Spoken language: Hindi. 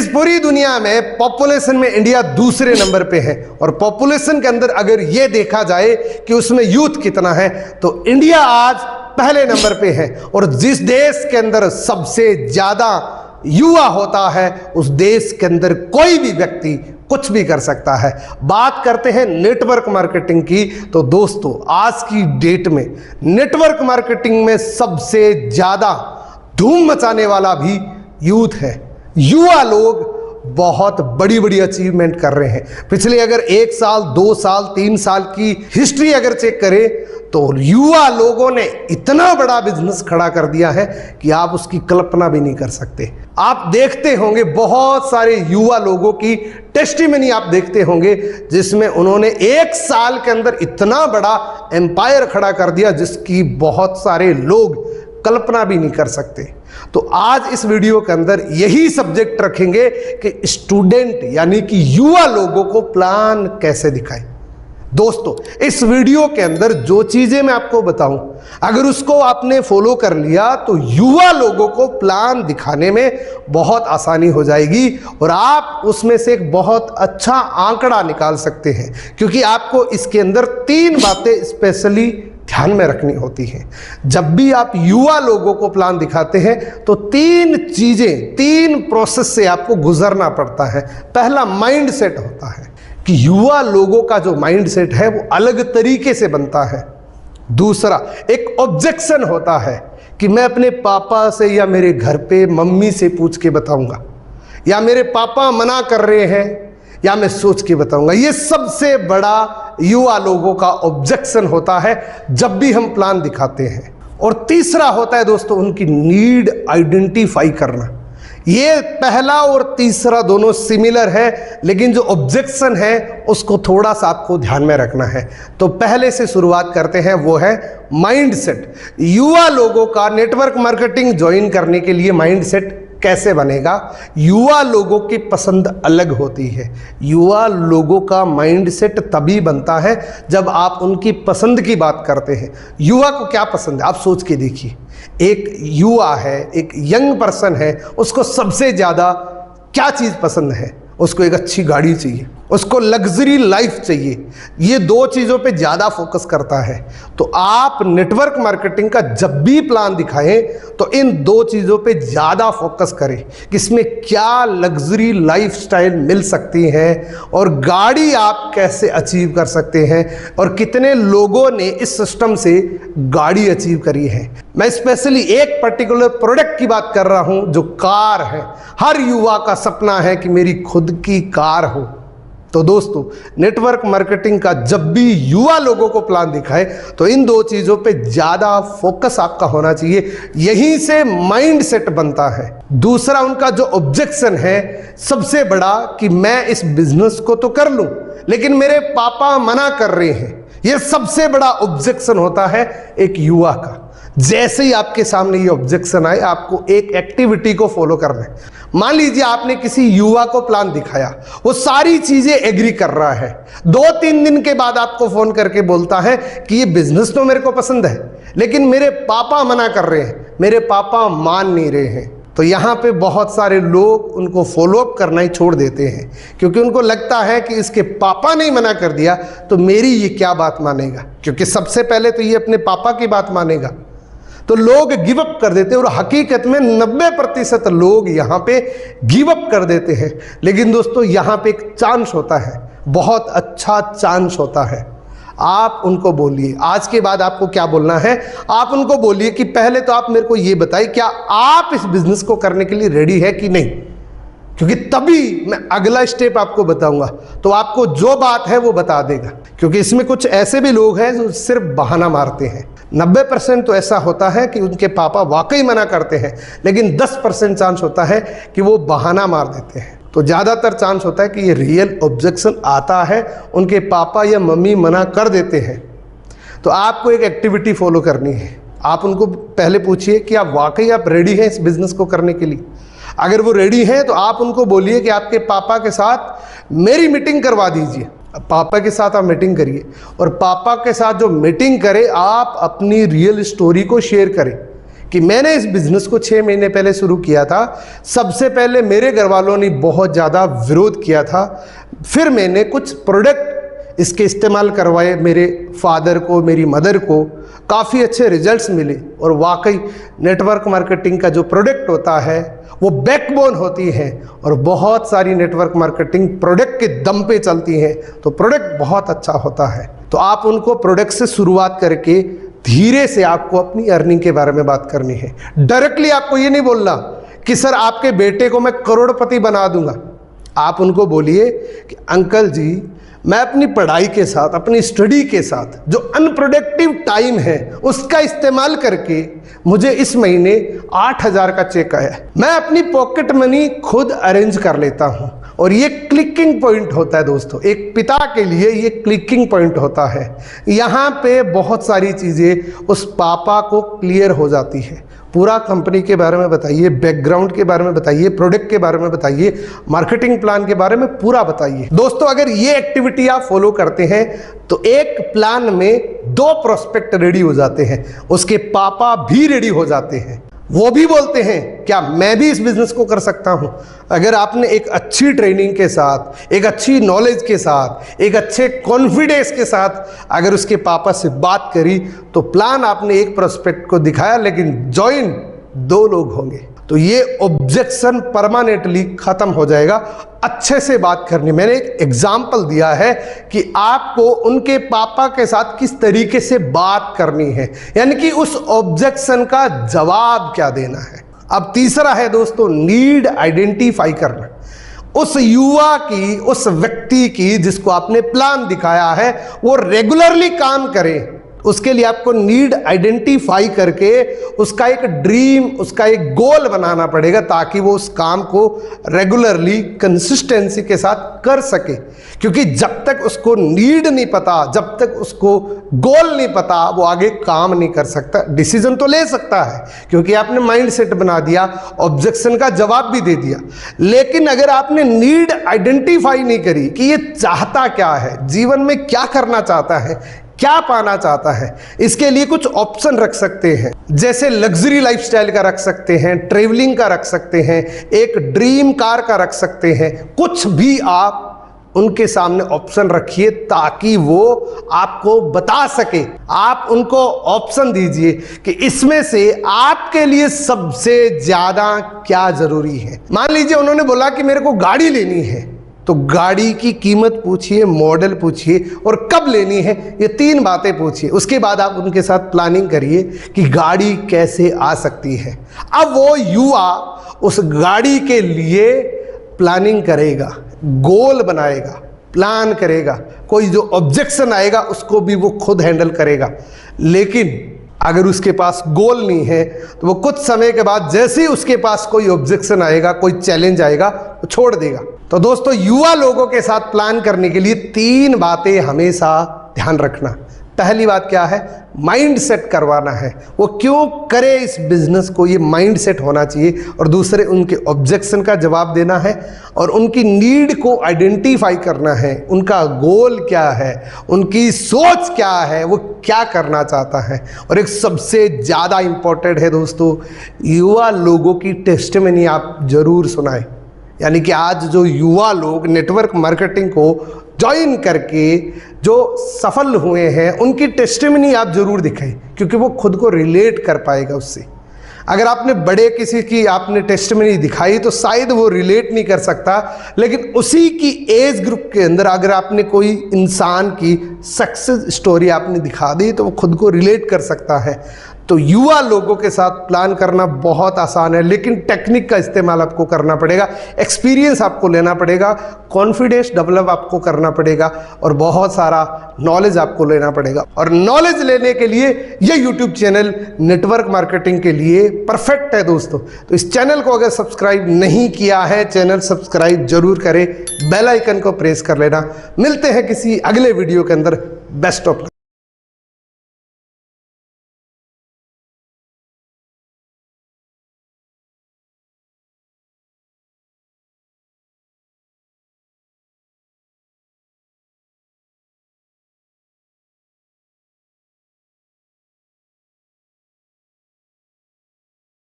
इस पूरी दुनिया में पॉपुलेशन में इंडिया दूसरे नंबर पे है, और पॉपुलेशन के अंदर अगर ये देखा जाए कि उसमें यूथ कितना है तो इंडिया आज पहले नंबर पे है। और जिस देश के अंदर सबसे ज्यादा युवा होता है उस देश के अंदर कोई भी व्यक्ति कुछ भी कर सकता है। बात करते हैं नेटवर्क मार्केटिंग की, तो दोस्तों आज की डेट में नेटवर्क मार्केटिंग में सबसे ज्यादा धूम मचाने वाला भी यूथ है। युवा लोग बहुत बड़ी बड़ी अचीवमेंट कर रहे हैं। पिछले अगर 1 साल 2 साल 3 साल की हिस्ट्री अगर चेक करें तो युवा लोगों ने इतना बड़ा बिजनेस खड़ा कर दिया है कि आप उसकी कल्पना भी नहीं कर सकते। आप देखते होंगे बहुत सारे युवा लोगों की टेस्टिमनी आप देखते होंगे जिसमें उन्होंने 1 साल के अंदर इतना बड़ा एम्पायर खड़ा कर दिया जिसकी बहुत सारे लोग कल्पना भी नहीं कर सकते। तो आज इस वीडियो के अंदर यही सब्जेक्ट रखेंगे कि स्टूडेंट यानी कि युवा लोगों को प्लान कैसे दिखाएं। दोस्तों इस वीडियो के अंदर जो चीजें मैं आपको बताऊं अगर उसको आपने फॉलो कर लिया तो युवा लोगों को प्लान दिखाने में बहुत आसानी हो जाएगी और आप उसमें से एक बहुत अच्छा आंकड़ा निकाल सकते हैं, क्योंकि आपको इसके अंदर 3 बातें स्पेशली ध्यान में रखनी होती है। जब भी आप युवा लोगों को प्लान दिखाते हैं तो 3 चीजें 3 प्रोसेस से आपको गुजरना पड़ता है। पहला माइंड सेट होता है कि युवा लोगों का जो माइंड सेट है वो अलग तरीके से बनता है। दूसरा एक ऑब्जेक्शन होता है कि मैं अपने पापा से या मेरे घर पे मम्मी से पूछ के बताऊंगा, या मेरे पापा मना कर रहे हैं, या मैं सोच के बताऊंगा। ये सबसे बड़ा युवा लोगों का ऑब्जेक्शन होता है जब भी हम प्लान दिखाते हैं। और तीसरा होता है दोस्तों उनकी नीड आइडेंटिफाई करना। ये पहला और तीसरा दोनों सिमिलर है, लेकिन जो ऑब्जेक्शन है उसको थोड़ा सा आपको ध्यान में रखना है। तो पहले से शुरुआत करते हैं, वो है माइंड सेट। युवा लोगों का नेटवर्क मार्केटिंग ज्वाइन करने के लिए माइंड सेट कैसे बनेगा। युवा लोगों की पसंद अलग होती है। युवा लोगों का माइंड सेट तभी बनता है जब आप उनकी पसंद की बात करते हैं। युवा को क्या पसंद है आप सोच के देखिए। एक युवा है, एक यंग पर्सन है, उसको सबसे ज़्यादा क्या चीज़ पसंद है? उसको एक अच्छी गाड़ी चाहिए, उसको लग्जरी लाइफ चाहिए। ये 2 चीज़ों पे ज़्यादा फोकस करता है। तो आप नेटवर्क मार्केटिंग का जब भी प्लान दिखाएं तो इन 2 चीज़ों पे ज़्यादा फोकस करें कि इसमें क्या लग्जरी लाइफस्टाइल मिल सकती है और गाड़ी आप कैसे अचीव कर सकते हैं और कितने लोगों ने इस सिस्टम से गाड़ी अचीव करी है। मैं स्पेशली एक पर्टिकुलर प्रोडक्ट की बात कर रहा हूं जो कार है। हर युवा का सपना है कि मेरी खुद की कार हो। तो दोस्तों नेटवर्क मार्केटिंग का जब भी युवा लोगों को प्लान दिखाए तो इन 2 चीज़ों पे ज़्यादा फोकस आपका होना चाहिए। यहीं से माइंड सेट बनता है। दूसरा उनका जो ऑब्जेक्शन है सबसे बड़ा कि मैं इस बिजनेस को तो कर लूं लेकिन मेरे पापा मना कर रहे हैं। यह सबसे बड़ा ऑब्जेक्शन होता है एक युवा का। जैसे ही आपके सामने ये ऑब्जेक्शन आए आपको एक एक्टिविटी को फॉलो करना है। मान लीजिए आपने किसी युवा को प्लान दिखाया, वो सारी चीजें एग्री कर रहा है, 2-3 दिन के बाद आपको फोन करके बोलता है कि ये बिजनेस तो मेरे को पसंद है लेकिन मेरे पापा मना कर रहे हैं, मेरे पापा मान नहीं रहे हैं। तो यहाँ पे बहुत सारे लोग उनको फॉलोअप करना ही छोड़ देते हैं, क्योंकि उनको लगता है कि इसके पापा ने मना कर दिया तो मेरी ये क्या बात मानेगा, क्योंकि सबसे पहले तो ये अपने पापा की बात मानेगा। तो लोग गिव अप कर देते हैं और हकीकत में 90% लोग यहाँ पे गिव अप कर देते हैं। लेकिन दोस्तों यहाँ पे एक चांस होता है, बहुत अच्छा चांस होता है। आप उनको बोलिए, आज के बाद आपको क्या बोलना है, आप उनको बोलिए कि पहले तो आप मेरे को ये बताइए क्या आप इस बिजनेस को करने के लिए रेडी है कि नहीं, क्योंकि तभी मैं अगला स्टेप आपको बताऊंगा। तो आपको जो बात है वो बता देगा, क्योंकि इसमें कुछ ऐसे भी लोग हैं जो सिर्फ बहाना मारते हैं। 90% तो ऐसा होता है कि उनके पापा वाकई मना करते हैं, लेकिन 10% चांस होता है कि वो बहाना मार देते हैं। तो ज़्यादातर चांस होता है कि ये रियल ऑब्जेक्शन आता है, उनके पापा या मम्मी मना कर देते हैं। तो आपको एक एक्टिविटी फॉलो करनी है। आप उनको पहले पूछिए कि आप वाकई आप रेडी हैं इस बिज़नेस को करने के लिए। अगर वो रेडी हैं तो आप उनको बोलिए कि आपके पापा के साथ मेरी मीटिंग करवा दीजिए। पापा के साथ आप मीटिंग करिए और पापा के साथ जो मीटिंग करें आप अपनी रियल स्टोरी को शेयर करें कि मैंने इस बिज़नेस को 6 महीने पहले शुरू किया था। सबसे पहले मेरे घर वालों ने बहुत ज़्यादा विरोध किया था, फिर मैंने कुछ प्रोडक्ट इसके इस्तेमाल करवाए, मेरे फादर को, मेरी मदर को, काफ़ी अच्छे रिजल्ट्स मिले। और वाकई नेटवर्क मार्केटिंग का जो प्रोडक्ट होता है वो बैकबोन होती है, और बहुत सारी नेटवर्क मार्केटिंग प्रोडक्ट के दम पे चलती हैं, तो प्रोडक्ट बहुत अच्छा होता है। तो आप उनको प्रोडक्ट से शुरुआत करके धीरे से आपको अपनी अर्निंग के बारे में बात करनी है। डायरेक्टली आपको ये नहीं बोलना कि सर आपके बेटे को मैं करोड़पति बना दूंगा। आप उनको बोलिए कि अंकल जी, मैं अपनी पढ़ाई के साथ, अपनी स्टडी के साथ जो अनप्रोडक्टिव टाइम है उसका इस्तेमाल करके मुझे इस महीने 8,000 का चेक आया, मैं अपनी पॉकेट मनी खुद अरेंज कर लेता हूं। और ये क्लिकिंग पॉइंट होता है दोस्तों, एक पिता के लिए ये क्लिकिंग पॉइंट होता है। यहाँ पे बहुत सारी चीज़ें उस पापा को क्लियर हो जाती है। पूरा कंपनी के बारे में बताइए, बैकग्राउंड के बारे में बताइए, प्रोडक्ट के बारे में बताइए, मार्केटिंग प्लान के बारे में पूरा बताइए। दोस्तों, अगर ये एक्टिविटी आप फॉलो करते हैं तो एक प्लान में 2 प्रोस्पेक्ट रेडी हो जाते हैं, उसके पापा भी रेडी हो जाते हैं। वो भी बोलते हैं क्या मैं भी इस बिजनेस को कर सकता हूं। अगर आपने एक अच्छी ट्रेनिंग के साथ, एक अच्छी नॉलेज के साथ, एक अच्छे कॉन्फिडेंस के साथ अगर उसके पापा से बात करी, तो प्लान आपने एक प्रोस्पेक्ट को दिखाया लेकिन ज्वाइन 2 लोग होंगे, तो ये ऑब्जेक्शन परमानेंटली खत्म हो जाएगा। अच्छे से बात करनी, मैंने एक एग्जाम्पल दिया है कि आपको उनके पापा के साथ किस तरीके से बात करनी है, यानी कि उस ऑब्जेक्शन का जवाब क्या देना है। अब तीसरा है दोस्तों, नीड आइडेंटिफाई करना। उस युवा की, उस व्यक्ति की जिसको आपने प्लान दिखाया है, वो रेगुलरली काम करे, उसके लिए आपको नीड आइडेंटिफाई करके उसका एक ड्रीम, उसका एक गोल बनाना पड़ेगा, ताकि वो उस काम को रेगुलरली कंसिस्टेंसी के साथ कर सके। क्योंकि जब तक उसको नीड नहीं पता, जब तक उसको गोल नहीं पता, वो आगे काम नहीं कर सकता। डिसीजन तो ले सकता है क्योंकि आपने माइंड सेट बना दिया, ऑब्जेक्शन का जवाब भी दे दिया, लेकिन अगर आपने नीड आइडेंटिफाई नहीं करी कि ये चाहता क्या है, जीवन में क्या करना चाहता है, क्या पाना चाहता है, इसके लिए कुछ ऑप्शन रख सकते हैं। जैसे लग्जरी लाइफस्टाइल का रख सकते हैं, ट्रेवलिंग का रख सकते हैं, एक ड्रीम कार का रख सकते हैं। कुछ भी आप उनके सामने ऑप्शन रखिए ताकि वो आपको बता सके। आप उनको ऑप्शन दीजिए कि इसमें से आपके लिए सबसे ज्यादा क्या जरूरी है। मान लीजिए उन्होंने बोला कि मेरे को गाड़ी लेनी है, तो गाड़ी की कीमत पूछिए, मॉडल पूछिए और कब लेनी है, ये 3 बातें पूछिए। उसके बाद आप उनके साथ प्लानिंग करिए कि गाड़ी कैसे आ सकती है। अब वो युवा उस गाड़ी के लिए प्लानिंग करेगा, गोल बनाएगा, प्लान करेगा, कोई जो ऑब्जेक्शन आएगा उसको भी वो खुद हैंडल करेगा। लेकिन अगर उसके पास गोल नहीं है तो वो कुछ समय के बाद जैसे ही उसके पास कोई ऑब्जेक्शन आएगा, कोई चैलेंज आएगा, वो छोड़ देगा। तो दोस्तों, युवा लोगों के साथ प्लान करने के लिए 3 बातें हमेशा ध्यान रखना। पहली बात क्या है, माइंड सेट करवाना है। वो क्यों करे इस बिजनेस को, ये माइंड सेट होना चाहिए। और दूसरे, उनके ऑब्जेक्शन का जवाब देना है और उनकी नीड को आइडेंटिफाई करना है। उनका गोल क्या है, उनकी सोच क्या है, वो क्या करना चाहता है। और एक सबसे ज़्यादा इम्पोर्टेंट है दोस्तों, युवा लोगों की टेस्टिमनी आप जरूर सुनाएं। यानी कि आज जो युवा लोग नेटवर्क मार्केटिंग को ज्वाइन करके जो सफल हुए हैं, उनकी टेस्टिमनी आप जरूर दिखाएं, क्योंकि वो खुद को रिलेट कर पाएगा उससे। अगर आपने बड़े किसी की आपने टेस्टिमनी दिखाई तो शायद वो रिलेट नहीं कर सकता, लेकिन उसी की एज ग्रुप के अंदर अगर आपने कोई इंसान की सक्सेस स्टोरी आपने दिखा दी तो वो खुद को रिलेट कर सकता है। तो युवा लोगों के साथ प्लान करना बहुत आसान है, लेकिन टेक्निक का इस्तेमाल आपको करना पड़ेगा, एक्सपीरियंस आपको लेना पड़ेगा, कॉन्फिडेंस डेवलप आपको करना पड़ेगा और बहुत सारा नॉलेज आपको लेना पड़ेगा। और नॉलेज लेने के लिए ये यूट्यूब चैनल नेटवर्क मार्केटिंग के लिए परफेक्ट है दोस्तों। तो इस चैनल को अगर सब्सक्राइब नहीं किया है, चैनल सब्सक्राइब जरूर करें, बेल आइकन को प्रेस कर लेना। मिलते हैं किसी अगले वीडियो के अंदर। Best of luck.